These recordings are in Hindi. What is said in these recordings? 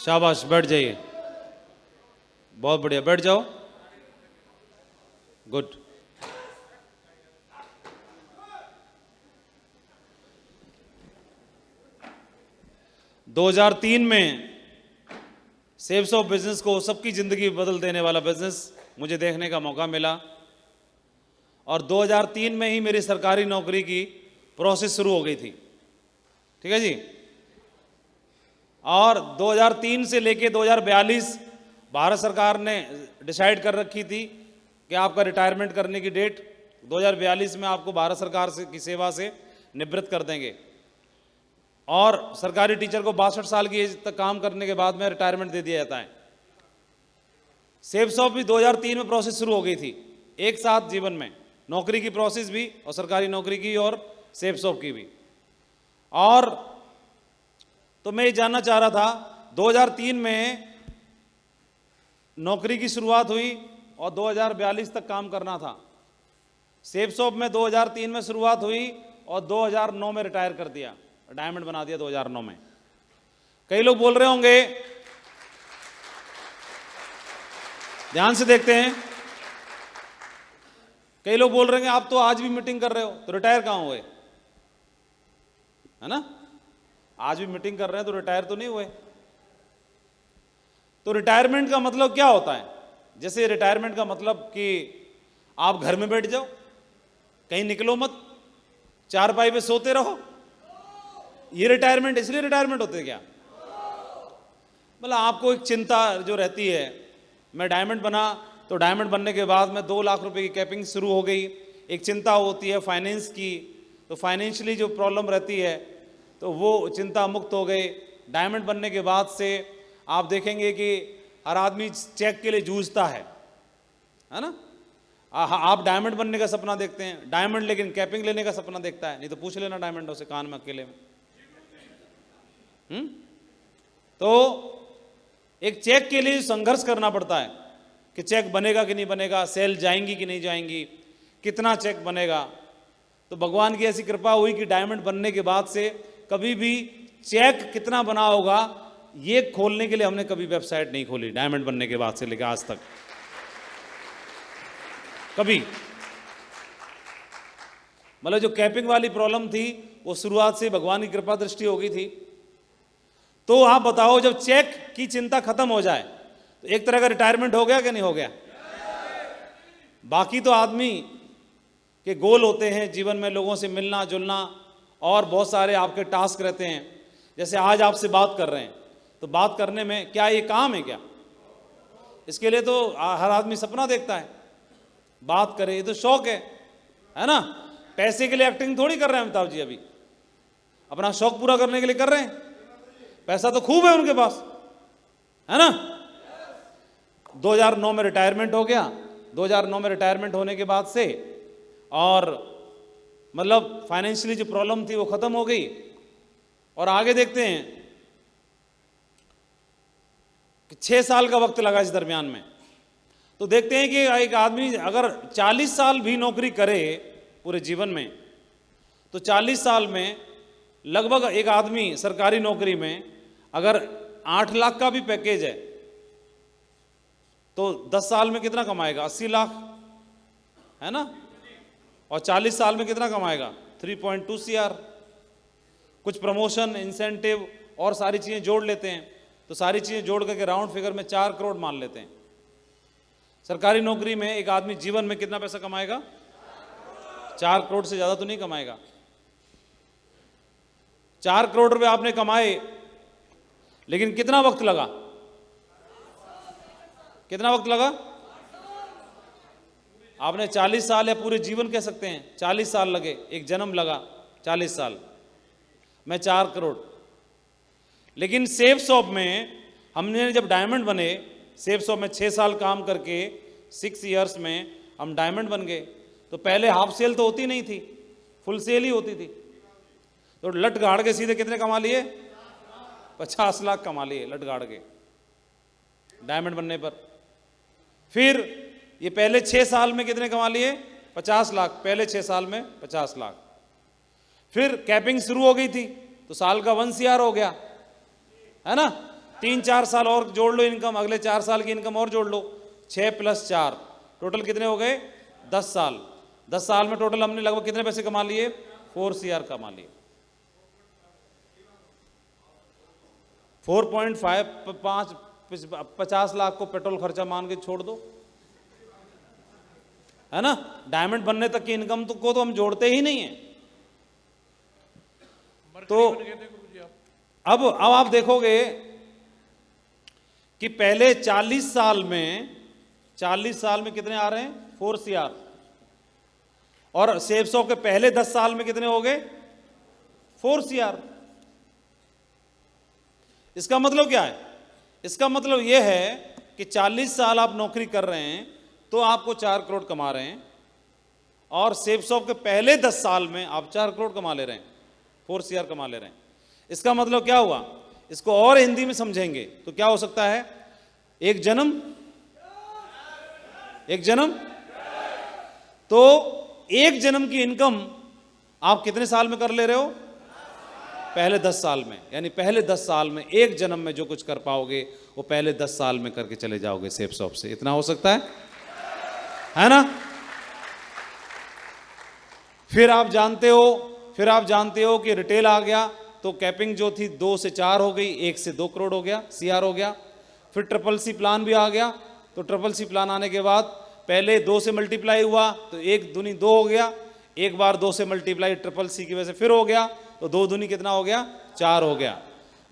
शाबाश, बैठ जाइए। बहुत बढ़िया, बैठ जाओ। गुड। दो 2003 में सेव्स ऑफ बिजनेस को, सबकी जिंदगी बदल देने वाला बिजनेस मुझे देखने का मौका मिला, और 2003 में ही मेरी सरकारी नौकरी की प्रोसेस शुरू हो गई थी। ठीक है जी। और 2003 से लेके 2042 भारत सरकार ने डिसाइड कर रखी थी कि आपका रिटायरमेंट करने की डेट 2042 में आपको भारत सरकार से की सेवा से निवृत्त कर देंगे, और सरकारी टीचर को 62 साल की एज तक काम करने के बाद में रिटायरमेंट दे दिया जाता है। सेव्स ऑफ भी 2003 में प्रोसेस शुरू हो गई थी, एक साथ जीवन में नौकरी की प्रोसेस भी, और सरकारी नौकरी की और सेव्स ऑफ की भी। और तो मैं ये जानना चाह रहा था, 2003 में नौकरी की शुरुआत हुई और 2042 तक काम करना था। सेव्स ऑफ में 2003 में शुरुआत हुई और 2009 में रिटायर कर दिया, डायमंड बना दिया 2009 में। कई लोग बोल रहे होंगे, ध्यान से देखते हैं, कई लोग बोल रहे हैं आप तो आज भी मीटिंग कर रहे हो, तो रिटायर कहां हुए? है ना, आज भी मीटिंग कर रहे हैं तो रिटायर तो नहीं हुए। तो रिटायरमेंट का मतलब क्या होता है? जैसे रिटायरमेंट का मतलब कि आप घर में बैठ जाओ, कहीं निकलो मत, चारपाई पे सोते रहो, ये रिटायरमेंट? इसलिए रिटायरमेंट होते हैं क्या? मतलब आपको एक चिंता जो रहती है, मैं डायमंड बना तो डायमंड बनने के बाद में 2 लाख रुपए की कैपिंग शुरू हो गई, एक चिंता होती है फाइनेंस की, तो फाइनेंशियली जो प्रॉब्लम रहती है तो वो चिंता मुक्त हो गए। डायमंड बनने के बाद से आप देखेंगे कि हर आदमी चेक के लिए जूझता है ना। आप डायमंड बनने का सपना देखते हैं, डायमंड लेकिन कैपिंग लेने का सपना देखता है, नहीं तो पूछ लेना डायमंडों से कान में अकेले में। तो एक चेक के लिए संघर्ष करना पड़ता है कि चेक बनेगा कि नहीं बनेगा, सेल जाएंगी कि नहीं जाएंगी, कितना चेक बनेगा। तो भगवान की ऐसी कृपा हुई कि डायमंड बनने के बाद से कभी भी चेक कितना बना होगा ये खोलने के लिए हमने कभी वेबसाइट नहीं खोली, डायमंड बनने के बाद से लेकर आज तक कभी। मतलब जो कैपिंग वाली प्रॉब्लम थी वो शुरुआत से भगवान की कृपा दृष्टि हो गई थी। तो आप बताओ, जब चेक की चिंता खत्म हो जाए तो एक तरह का रिटायरमेंट हो गया कि नहीं हो गया? बाकी तो आदमी के गोल होते हैं जीवन में, लोगों से मिलना जुलना, और बहुत सारे आपके टास्क रहते हैं। जैसे आज आपसे बात कर रहे हैं, तो बात करने में क्या ये काम है क्या? इसके लिए तो हर आदमी सपना देखता है बात करे, ये तो शौक है ना। पैसे के लिए एक्टिंग थोड़ी कर रहे हैं अमिताभ जी, अभी अपना शौक पूरा करने के लिए कर रहे हैं। पैसा तो खूब है उनके पास, है ना। 2009 में रिटायरमेंट हो गया। 2009 में रिटायरमेंट होने के बाद से, और मतलब फाइनेंशियली जो प्रॉब्लम थी वो खत्म हो गई। और आगे देखते हैं कि 6 साल का वक्त लगा इस दरमियान में। तो देखते हैं कि एक आदमी अगर 40 साल भी नौकरी करे पूरे जीवन में, तो 40 साल में लगभग एक आदमी सरकारी नौकरी में अगर 8 लाख का भी पैकेज है तो 10 साल में कितना कमाएगा? 80 लाख, है ना। और 40 साल में कितना कमाएगा? 3.2 CR। कुछ प्रमोशन, इंसेंटिव और सारी चीज़ें जोड़ लेते हैं तो सारी चीज़ें जोड़ करके राउंड फिगर में 4 करोड़ मान लेते हैं। सरकारी नौकरी में एक आदमी जीवन में कितना पैसा कमाएगा? 4 करोड़ से ज़्यादा तो नहीं कमाएगा। 4 करोड़ रुपए आपने कमाए, लेकिन कितना वक्त लगा? कितना वक्त लगा? आपने 40 साल या पूरे जीवन कह सकते हैं, 40 साल लगे, एक जन्म लगा, 40 साल में 4 करोड़। लेकिन सेव्स ऑफ में हमने जब डायमंड बने, सेव्स ऑफ में 6 साल काम करके 6 इयर्स में हम डायमंड बन गए। तो पहले हाफ सेल तो होती नहीं थी, फुल सेल ही होती थी। तो लट गाड़ के सीधे कितने कमा लिए? 50 लाख कमा लिए लट गाड़ के डायमंड बनने पर। फिर ये पहले 6 साल में कितने कमा लिए? 50 लाख, पहले 6 साल में 50 लाख। फिर कैपिंग शुरू हो गई थी तो साल का 1 CR हो गया, है ना। 3-4 साल और जोड़ लो इनकम, अगले 4 साल की इनकम और जोड़ लो, 6 + 4 टोटल कितने हो गए? 10 साल। 10 साल में टोटल हमने लगभग कितने पैसे कमा लिए? 4 CR कमा लिए। 4.5 50 लाख को पेट्रोल खर्चा मान के छोड़ दो, है ना। डायमंड बनने तक की इनकम को तो हम जोड़ते ही नहीं है। तो अब आप देखोगे कि पहले 40 साल में कितने आ रहे हैं? 4 CR। और सेब्सो के पहले 10 साल में कितने हो गए? 4 CR। इसका मतलब क्या है? इसका मतलब यह है कि 40 साल आप नौकरी कर रहे हैं तो आपको 4 करोड़ कमा रहे हैं, और सेब्सो के पहले 10 साल में आप 4 करोड़ कमा ले रहे हैं, 4 CR कमा ले रहे हैं। इसका मतलब क्या हुआ? इसको और हिंदी में समझेंगे तो क्या हो सकता है? एक जन्म तो एक जन्म की इनकम आप कितने साल में कर ले रहे हो? पहले 10 साल में। यानी पहले 10 साल में एक जन्म में जो कुछ कर पाओगे वो पहले 10 साल में करके चले जाओगे सेब्सो से। इतना हो सकता है ना। फिर आप जानते हो कि रिटेल आ गया तो कैपिंग जो थी 2 से 4 हो गई, 1 से 2 करोड़ हो गया, CR हो गया। फिर CCC प्लान भी आ गया, तो CCC प्लान आने के बाद पहले 2 से मल्टीप्लाई हुआ तो 1 दूनी 2 हो गया, एक बार 2 से मल्टीप्लाई CCC की वजह से फिर हो गया तो 2 दूनी कितना हो गया? 4 हो गया।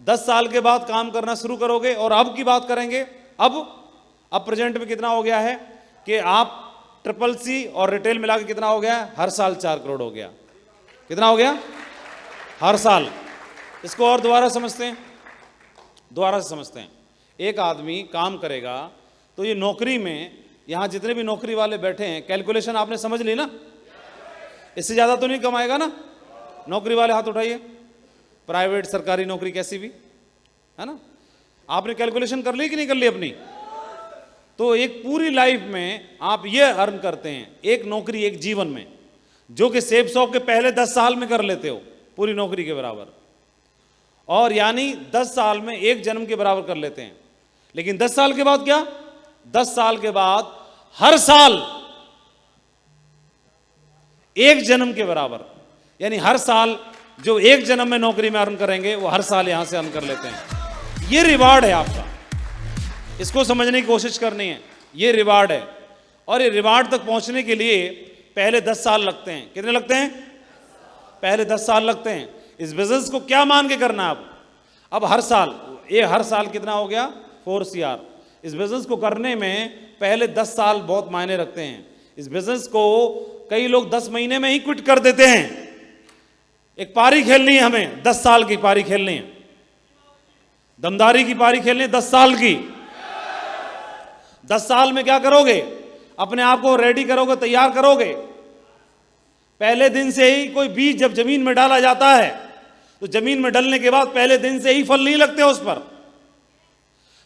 10 साल के बाद काम करना शुरू करोगे। और अब की बात करेंगे, अब प्रेजेंट में कितना हो गया है कि आप CCC और रिटेल मिला के कितना हो गया? हर साल 4 करोड़ हो गया। कितना हो गया? हर साल। इसको और दोबारा से समझते हैं। एक आदमी काम करेगा तो ये नौकरी में, यहां जितने भी नौकरी वाले बैठे हैं, कैलकुलेशन आपने समझ ली ना? इससे ज्यादा तो नहीं कमाएगा ना? नौकरी वाले हाथ उठाइए, प्राइवेट सरकारी नौकरी कैसी भी, है ना। आपने कैलकुलेशन कर ली कि नहीं कर ली अपनी? तो एक पूरी लाइफ में आप ये अर्न करते हैं, एक नौकरी एक जीवन में, जो कि सेब्सो के पहले 10 साल में कर लेते हो पूरी नौकरी के बराबर, और यानी 10 साल में एक जन्म के बराबर कर लेते हैं। लेकिन 10 साल के बाद क्या? 10 साल के बाद हर साल एक जन्म के बराबर, यानी हर साल जो एक जन्म में नौकरी में अर्न करेंगे वो हर साल यहां से अर्न कर लेते हैं। ये रिवार्ड है आपका, इसको समझने की कोशिश करनी है। ये रिवार्ड है, और ये रिवार्ड तक पहुंचने के लिए पहले 10 साल लगते हैं। कितने लगते हैं? पहले 10 साल लगते हैं। इस बिजनेस को क्या मान के करना है अब हर साल कितना हो गया? 4 CR। इस बिजनेस को करने में पहले 10 साल बहुत मायने रखते हैं। इस बिजनेस को कई लोग 10 महीने में ही क्विट कर देते हैं। एक पारी खेलनी है हमें, 10 साल की पारी खेलनी है, दमदारी की पारी खेलनी है 10 साल की। 10 साल में क्या करोगे? अपने आप को रेडी करोगे, तैयार करोगे। पहले दिन से ही कोई बीज जब जमीन में डाला जाता है तो जमीन में डलने के बाद पहले दिन से ही फल नहीं लगते उस पर।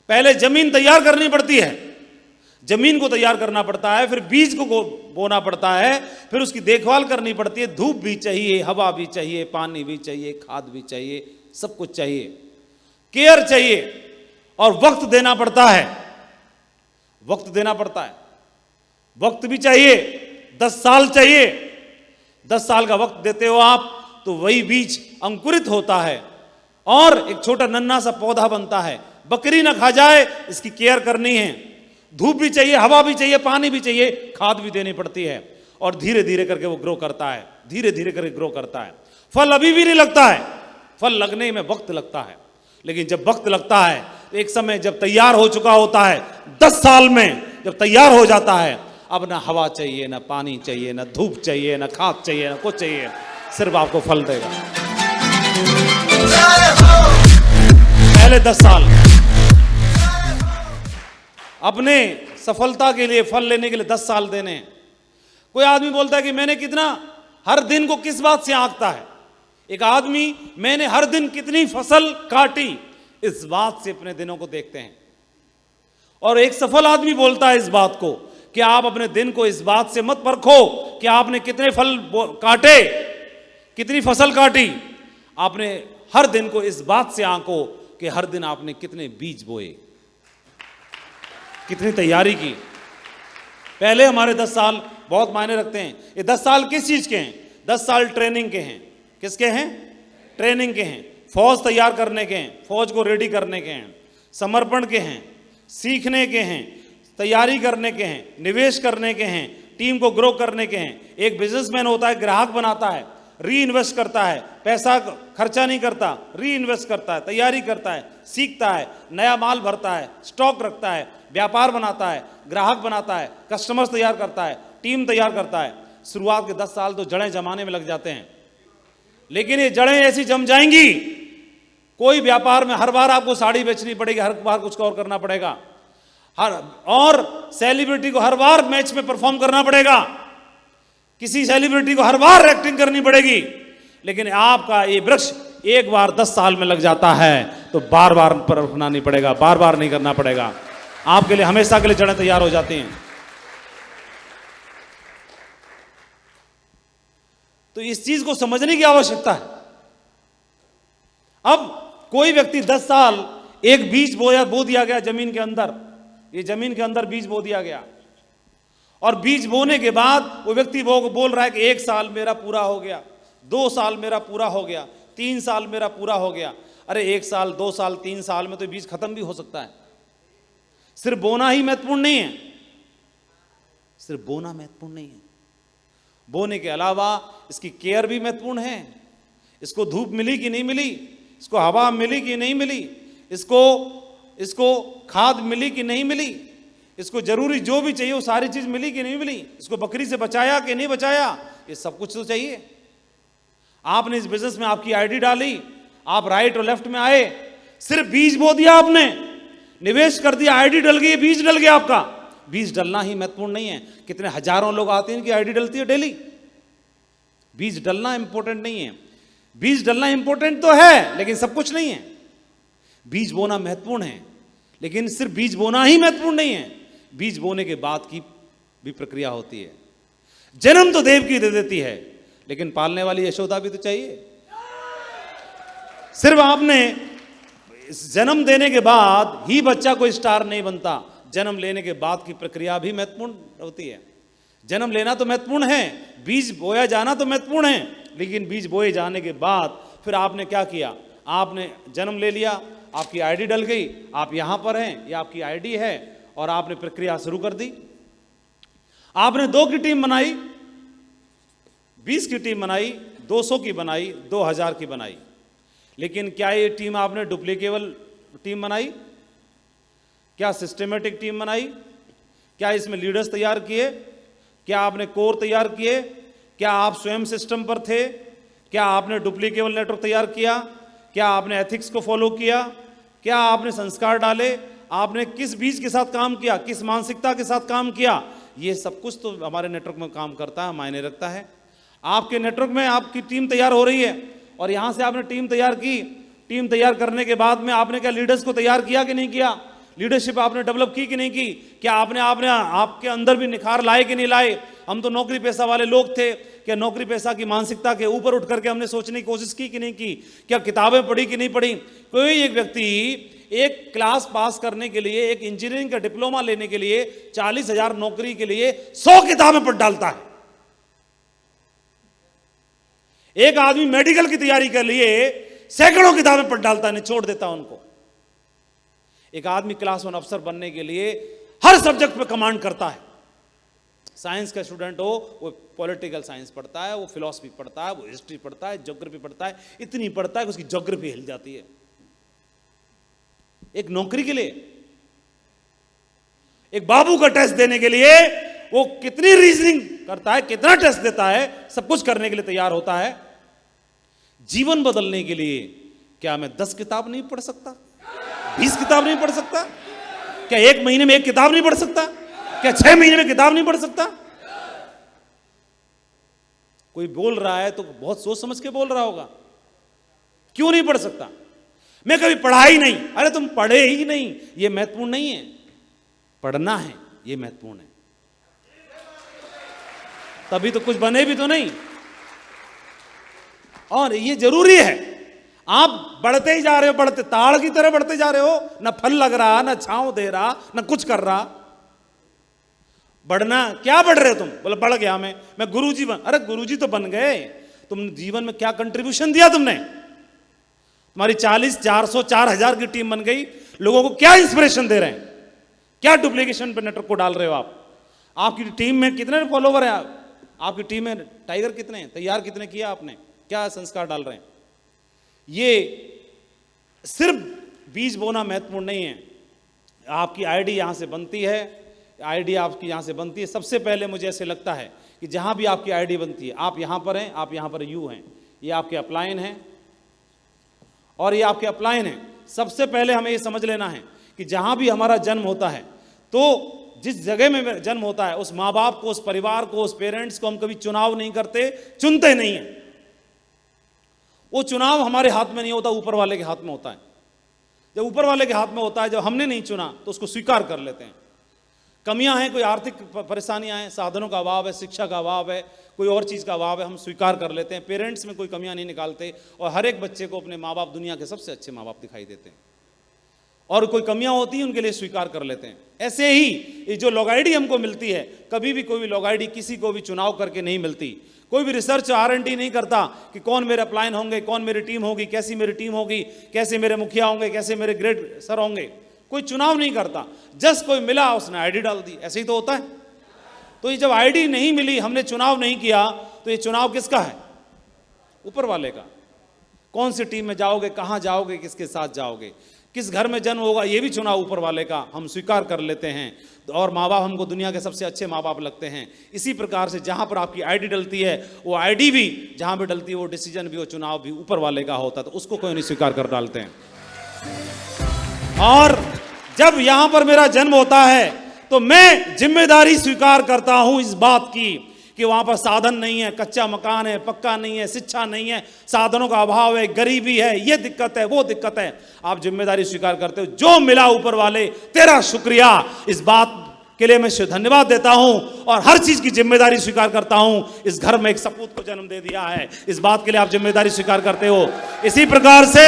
पहले जमीन तैयार करनी पड़ती है, जमीन को तैयार करना पड़ता है, फिर बीज को बोना पड़ता है, फिर उसकी देखभाल करनी पड़ती है। धूप भी चाहिए, हवा भी चाहिए, पानी भी चाहिए, खाद भी चाहिए, सब कुछ चाहिए, केयर चाहिए, और वक्त देना पड़ता है। वक्त भी चाहिए, 10 साल चाहिए। 10 साल का वक्त देते हो आप तो वही बीज अंकुरित होता है और एक छोटा नन्हा सा पौधा बनता है। बकरी ना खा जाए इसकी केयर करनी है। धूप भी चाहिए, हवा भी चाहिए, पानी भी चाहिए, खाद भी देनी पड़ती है, और धीरे धीरे करके वो ग्रो करता है, धीरे धीरे करके ग्रो करता है। फल अभी भी नहीं लगता है, फल लगने में वक्त लगता है। लेकिन जब वक्त लगता है तो एक समय जब तैयार हो चुका होता है, 10 साल में जब तैयार हो जाता है, अब ना हवा चाहिए, ना पानी चाहिए, ना धूप चाहिए, ना खाद चाहिए, ना कुछ चाहिए, सिर्फ आपको फल देगा। पहले 10 साल अपने सफलता के लिए, फल लेने के लिए 10 साल देने हैं। कोई आदमी बोलता है कि मैंने कितना, हर दिन को किस बात से आंकता है? एक आदमी मैंने हर दिन कितनी फसल काटी, इस बात से अपने दिनों को देखते हैं। और एक सफल आदमी बोलता है इस बात को कि आप अपने दिन को इस बात से मत परखो कि आपने कितने फल काटे, कितनी फसल काटी। आपने हर दिन को इस बात से आंको कि हर दिन आपने कितने बीज बोए, कितनी तैयारी की। पहले हमारे 10 साल बहुत मायने रखते हैं। ये 10 साल किस चीज के हैं? 10 साल ट्रेनिंग के हैं। किसके हैं? ट्रेनिंग के हैं। फौज तैयार करने के हैं, फौज को रेडी करने के हैं, समर्पण के हैं, सीखने के हैं, तैयारी करने के हैं, निवेश करने के हैं, टीम को ग्रो करने के हैं। एक बिजनेसमैन होता है, ग्राहक बनाता है, री इन्वेस्ट करता है, पैसा खर्चा नहीं करता, री इन्वेस्ट करता है, तैयारी करता है, सीखता है, नया माल भरता है, स्टॉक रखता है, व्यापार बनाता है, ग्राहक बनाता है, कस्टमर्स तैयार करता है, टीम तैयार करता है। शुरुआत के 10 साल तो जड़ें जमाने में लग जाते हैं, लेकिन ये जड़ें ऐसी जम जाएंगी, कोई व्यापार में हर बार आपको साड़ी बेचनी पड़ेगी, हर बार कुछ और करना पड़ेगा, और सेलिब्रिटी को हर बार मैच में परफॉर्म करना पड़ेगा, किसी सेलिब्रिटी को हर बार एक्टिंग करनी पड़ेगी। लेकिन आपका ये वृक्ष एक बार 10 साल में लग जाता है तो बार बार परफना नहीं पड़ेगा, बार बार नहीं करना पड़ेगा, आपके लिए हमेशा के लिए जड़ें तैयार हो जाती हैं। तो इस चीज को समझने की आवश्यकता है। अब कोई व्यक्ति 10 साल एक बीज बो दिया गया जमीन के अंदर, ये जमीन के अंदर बीज बो दिया गया, और बीज बोने के बाद वो व्यक्ति बोल रहा है कि 1 साल मेरा पूरा हो गया, 2 साल मेरा पूरा हो गया, 3 साल मेरा पूरा हो गया। अरे 1 साल, 2 साल, 3 साल में तो बीज खत्म भी हो सकता है। सिर्फ बोना ही महत्वपूर्ण नहीं है, सिर्फ बोना महत्वपूर्ण नहीं है, बोने के अलावा इसकी केयर भी महत्वपूर्ण है। इसको धूप मिली कि नहीं मिली, इसको हवा मिली कि नहीं मिली, इसको खाद मिली कि नहीं मिली, इसको जरूरी जो भी चाहिए वो सारी चीज मिली कि नहीं मिली, इसको बकरी से बचाया कि नहीं बचाया, ये सब कुछ तो चाहिए। आपने इस बिजनेस में आपकी आईडी डाली, आप राइट और लेफ्ट में आए, सिर्फ बीज बो दिया आपने, निवेश कर दिया, आईडी डल गई, बीज डल गया आपका। बीज डलना ही महत्वपूर्ण नहीं है। कितने हजारों लोग आते हैं, इनकी आईडी डलती है डेली। बीज डलना इंपॉर्टेंट नहीं है। बीज डलना इंपॉर्टेंट तो है, लेकिन सब कुछ नहीं है। बीज बोना महत्वपूर्ण है, लेकिन सिर्फ बीज बोना ही महत्वपूर्ण नहीं है, बीज बोने के बाद की भी प्रक्रिया होती है। जन्म तो देव की दे देती है, लेकिन पालने वाली यशोदा भी तो चाहिए। सिर्फ आपने जन्म देने के बाद ही बच्चा कोई स्टार नहीं बनता, जन्म लेने के बाद की प्रक्रिया भी महत्वपूर्ण होती है। जन्म लेना तो महत्वपूर्ण है, बीज बोया जाना तो महत्वपूर्ण है, लेकिन बीज बोए जाने के बाद फिर आपने क्या किया? आपने जन्म ले लिया, आपकी आईडी डल गई, आप यहां पर हैं, ये आपकी आईडी है, और आपने प्रक्रिया शुरू कर दी। आपने 2 की टीम बनाई, 20 की टीम बनाई, 200 की बनाई, 2000 की बनाई, लेकिन क्या ये टीम आपने डुप्लीकेबल टीम बनाई? क्या सिस्टमेटिक टीम बनाई? क्या इसमें लीडर्स तैयार किए? क्या आपने कोर तैयार किए? क्या आप स्वयं सिस्टम पर थे? क्या आपने डुप्लीकेबल नेटवर्क तैयार किया? क्या आपने एथिक्स को फॉलो किया? क्या आपने संस्कार डाले? आपने किस बीज के साथ काम किया, किस मानसिकता के साथ काम किया? ये सब कुछ तो हमारे नेटवर्क में काम करता है, मायने रखता है। आपके नेटवर्क में आपकी टीम तैयार हो रही है, और यहां से आपने टीम तैयार की। टीम तैयार करने के बाद में आपने क्या लीडर्स को तैयार किया कि नहीं किया? लीडरशिप आपने डेवलप की कि नहीं की? क्या आपने आपके अंदर भी निखार लाए कि नहीं लाए? हम तो नौकरी पेशा वाले लोग थे, क्या नौकरी पेशा की मानसिकता के ऊपर उठ करके हमने सोचने की कोशिश की कि नहीं की? क्या किताबें पढ़ी कि नहीं पढ़ी? कोई एक व्यक्ति एक क्लास पास करने के लिए, एक इंजीनियरिंग का डिप्लोमा लेने के लिए 40,000 नौकरी के लिए 100 किताबें पढ़ डालता है। एक आदमी मेडिकल की तैयारी के लिए सैकड़ों किताबें पढ़ डालता है, निचोड़ देता उनको। एक आदमी क्लास 1 अफसर बनने के लिए हर सब्जेक्ट पे कमांड करता है। साइंस का स्टूडेंट हो, वो पॉलिटिकल साइंस पढ़ता है, वो फिलॉसफी पढ़ता है, वो हिस्ट्री पढ़ता है, ज्योग्राफी पढ़ता है, इतनी पढ़ता है कि उसकी ज्योग्राफी हिल जाती है। एक नौकरी के लिए, एक बाबू का टेस्ट देने के लिए वो कितनी रीजनिंग करता है, कितना टेस्ट देता है, सब कुछ करने के लिए तैयार होता है। जीवन बदलने के लिए क्या मैं 10 किताब नहीं पढ़ सकता? 20 किताब नहीं पढ़ सकता? क्या 1 महीने में 1 किताब नहीं पढ़ सकता? क्या 6 महीने में किताब नहीं पढ़ सकता? कोई बोल रहा है तो बहुत सोच समझ के बोल रहा होगा। क्यों नहीं पढ़ सकता? मैं कभी पढ़ा ही नहीं। अरे तुम पढ़े ही नहीं, ये महत्वपूर्ण नहीं है। पढ़ना है, ये महत्वपूर्ण है, तभी तो कुछ बने भी तो नहीं। और ये जरूरी है। आप बढ़ते ही जा रहे हो, बढ़ते ताड़ की तरह बढ़ते जा रहे हो, ना फल लग रहा, ना छांव दे रहा, ना कुछ कर रहा। बढ़ना क्या बढ़ रहे हो तुम? बोले बढ़ गया मैं गुरुजी बन। अरे गुरुजी तो बन गए, तुम जीवन में क्या कंट्रीब्यूशन दिया तुमने? तुम्हारी 40, 400, 4000 की टीम बन गई, लोगों को क्या इंस्पिरेशन दे रहे हैं? क्या डुप्लीकेशन पे नेटवर्क को डाल रहे हो आप? आपकी टीम में कितने फॉलोवर हैं? आपकी टीम में टाइगर कितने हैं? तैयार कितने किया आपने? क्या संस्कार डाल रहे हैं? ये सिर्फ बीज बोना महत्वपूर्ण नहीं है। आपकी आईडी यहां से बनती है, आईडी आपकी यहां से बनती है। सबसे पहले मुझे ऐसे लगता है कि जहां भी आपकी आईडी बनती है, आप यहां पर हैं, आप यहां पर यू हैं, ये आपके अपलाइन हैं और ये आपके अपलाइन हैं। सबसे पहले हमें ये समझ लेना है कि जहां भी हमारा जन्म होता है, तो जिस जगह में जन्म होता है, उस माँ बाप को, उस परिवार को, उस पेरेंट्स को हम कभी चुनाव नहीं करते, चुनते नहीं है। वो चुनाव हमारे हाथ में नहीं होता, ऊपर वाले के हाथ में होता है। जब ऊपर वाले के हाथ में होता है, जब हमने नहीं चुना, तो उसको स्वीकार कर लेते हैं। कमियां हैं, कोई आर्थिक परेशानियां हैं, साधनों का अभाव है, शिक्षा का अभाव है, कोई और चीज़ का अभाव है, हम स्वीकार कर लेते हैं। पेरेंट्स में कोई कमियां नहीं निकालते और हर एक बच्चे को अपने माँ बाप दुनिया के सबसे अच्छे माँ बाप दिखाई देते हैं, और कोई कमियां होती हैं उनके लिए स्वीकार कर लेते हैं। ऐसे ही ये जो लॉग आईडी हमको मिलती है, कभी भी कोई भी लॉग आईडी किसी को भी चुनाव करके नहीं मिलती। कोई भी रिसर्च R&D नहीं करता कि कौन मेरे अपलाइन होंगे, कौन मेरी टीम होगी, कैसी मेरी टीम होगी, कैसे मेरे मुखिया होंगे, कैसे मेरे ग्रेड सर होंगे। कोई चुनाव नहीं करता, जस्ट कोई मिला उसने आईडी डाल दी। ऐसे ही तो होता है। तो ये जब आईडी नहीं मिली, हमने चुनाव नहीं किया, तो ये चुनाव किसका है? ऊपर वाले का। कौन सी टीम में जाओगे, कहां जाओगे, किसके साथ जाओगे, किस घर में जन्म होगा, ये भी चुनाव ऊपर वाले का। हम स्वीकार कर लेते हैं और माँ बाप हमको दुनिया के सबसे अच्छे माँ बाप लगते हैं। इसी प्रकार से जहां पर आपकी आईडी डलती है, वो आईडी भी जहां भी डलती है, वो डिसीजन भी, वो चुनाव भी ऊपर वाले का होता है, तो उसको कोई नहीं स्वीकार कर डालते हैं। और जब यहां पर मेरा जन्म होता है, तो मैं जिम्मेदारी स्वीकार करता हूं इस बात की कि वहां पर साधन नहीं है, कच्चा मकान है, पक्का नहीं है, शिक्षा नहीं है, साधनों का अभाव है, गरीबी है, ये दिक्कत है, वो दिक्कत है। आप जिम्मेदारी स्वीकार करते हो, जो मिला ऊपर वाले, तेरा शुक्रिया, इस बात के लिए मैं धन्यवाद देता हूं और हर चीज की जिम्मेदारी स्वीकार करता हूं। इस घर में एक सपूत को जन्म दे दिया है, इस बात के लिए आप जिम्मेदारी स्वीकार करते हो। इसी प्रकार से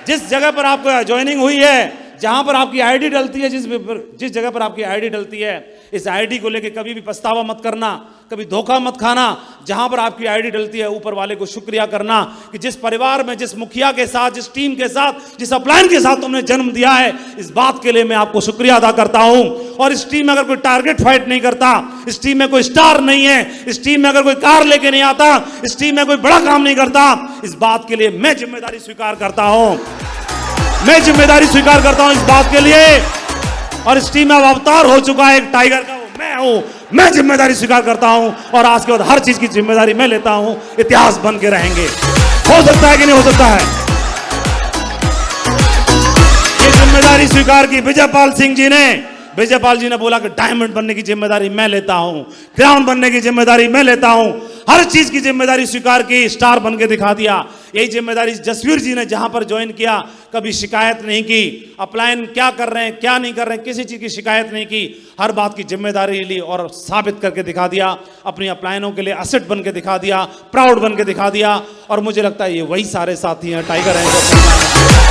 जिस जगह पर आपको ज्वाइनिंग हुई है, जहां पर आपकी आईडी डलती है, जिस जगह पर आपकी आईडी डलती है, इस आईडी को लेके कभी भी पछतावा मत करना, कभी धोखा मत खाना। जहां पर आपकी आईडी डलती है, ऊपर वाले को शुक्रिया करना कि जिस परिवार में, जिस मुखिया के साथ, जिस टीम के साथ, जिस अपलाइन के साथ तुमने जन्म दिया है, इस बात के लिए मैं आपको शुक्रिया अदा करता हूं। और इस टीम में अगर कोई टारगेट फाइट नहीं करता, इस टीम में कोई स्टार नहीं है, इस टीम में अगर कोई कार लेके नहीं आता, इस टीम में कोई बड़ा काम नहीं करता, इस बात के लिए मैं जिम्मेदारी स्वीकार करता हूं। मैं जिम्मेदारी स्वीकार करता हूं इस बात के लिए। और इस टीम में अब अवतार हो चुका है एक टाइगर का, वो मैं हूं। मैं जिम्मेदारी स्वीकार करता हूं और आज के बाद हर चीज की जिम्मेदारी मैं लेता हूं। इतिहास बन के रहेंगे। हो सकता है कि नहीं हो सकता है? ये जिम्मेदारी स्वीकार की विजयपाल सिंह जी ने। विजयपाल जी ने बोला कि डायमंड बनने की जिम्मेदारी मैं लेता हूं, क्राउन बनने की जिम्मेदारी मैं लेता हूं, हर चीज की जिम्मेदारी स्वीकार की, स्टार बन के दिखा दिया। यही जिम्मेदारी जसवीर जी ने जहां पर ज्वाइन किया, कभी शिकायत नहीं की। अपलाइन क्या कर रहे हैं, क्या नहीं कर रहे हैं, किसी चीज की शिकायत नहीं की, हर बात की जिम्मेदारी ली और साबित करके दिखा दिया। अपनी अपलाइनों के लिए असेट बन के दिखा दिया, प्राउड बन के दिखा दिया। और मुझे लगता है ये वही सारे साथी हैं, टाइगर हैं।